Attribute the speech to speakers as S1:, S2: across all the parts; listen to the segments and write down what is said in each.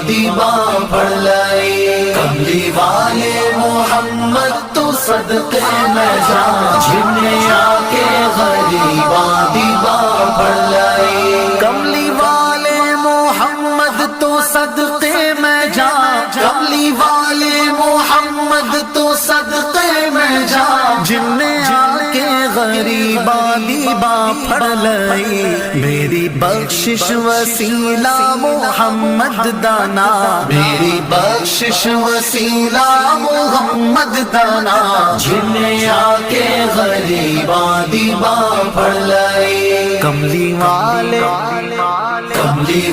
S1: دیباں پڑھ لائے کملی والے محمد تو صدقے میں جان جنہیں آ کے غریباں دیباں پڑھ لائے کملی والے محمد تو صدقے میں جان کملی والے محمد تو صدقے میں جان جنہیں آ کے غریباں دیباں پڑھ لئی میری بخشش وسیلہ محمد دانا میری بخشش وسیلہ محمد دانا جنہیں آ کے غریباں دیباں پڑھ لئی کملی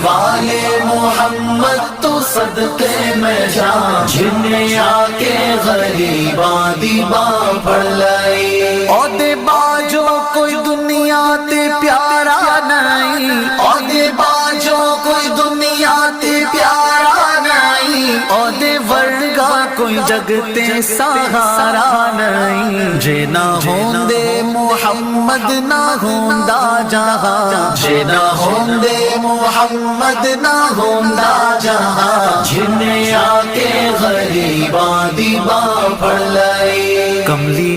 S1: والے محمد تو صدقے میں جان جنہیں آ کے غریباں دیباں پڑھ لئی عہدے باجو کوئی دنیا تے پیارا نہیں عہدے باجو کوئی دنیا تے پیارا نہیں عہدے ورگا کوئی جگ تے سہارا نہیں جے نہ ہوندے محمد نہ ہوندا جہاں جے نہ ہوندے محمد نہ ہوندا جہاں جنہیں آ کے غریباں دیباں پڑھ لئی کملی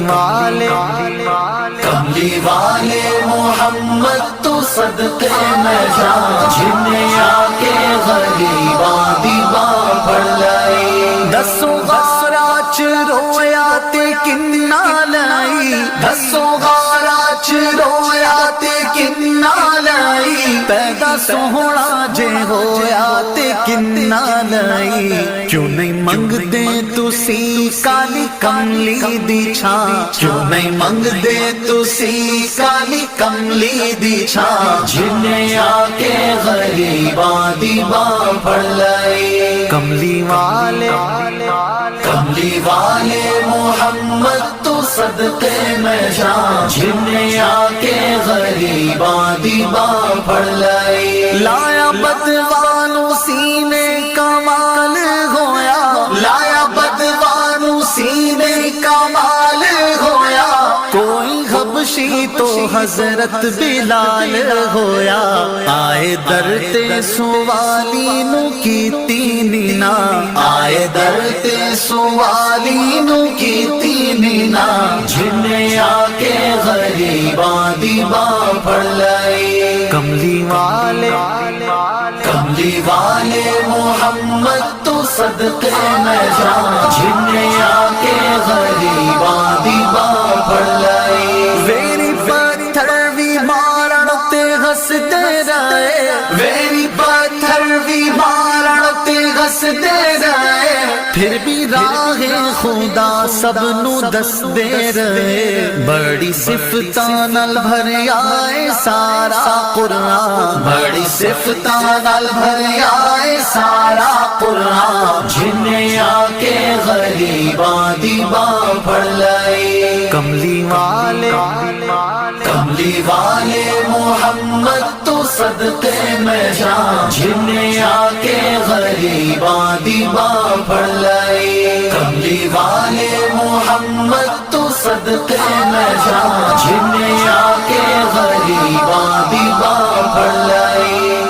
S1: والے محمد تو صدقے میں جان جنہیں آ کے غریباں دیباں پڑھ لئی دسوں غارہ چ رویا تے کنہ لائی دسوں غارہ چ رویا تے کنہ لائی پیدا سوہنا جے ہویا تے کنہ لائی کیوں نہیں منگدے تسی کالی کملی دی چھاں کیوں نہیں منگدے تسی کالی کملی دی چھاں جنہیں آ کے غریباں دیباں پڑھ لئی کملی والے محمد تو صدقے میں جان جنہیں آ کے غریباں دیباں پڑھ لئی لایا بدوانو سینے کمال ہویا لایا بدوانو سینے کمال ہویا کوئی حبشی تو حضرت بلال ہویا آئے در تے سوالی نو کیتی نینا آئے در تے سوالی نو کیتی نینا جنہیں آ کے غریباں دیباں پڑھ لئی کملی والے محمد تو صدقے میں جان جنہیں آ کے غریباں دیباں پڑھ لئی ویری پتھر بھی مارن تے ہسدے رہے ویری پتھر بھی مارن تے ہسدے رہے پھر بھی راہ خدا سب نو دس دے رہے بڑی صفتاں نال بھریا اے سارا قرآن بڑی صفتاں نال بھریا اے سارا قرآن جنہیں آ کے غریباں دیباں پڑھ لئی کملی والے محمد تو صدقے میں جان جنہیں آ کے غریباں دیباں پڑھ لئی کملی والے محمد تو صدقے میں جان جنہیں آ کے غریباں دیباں پڑھ لئی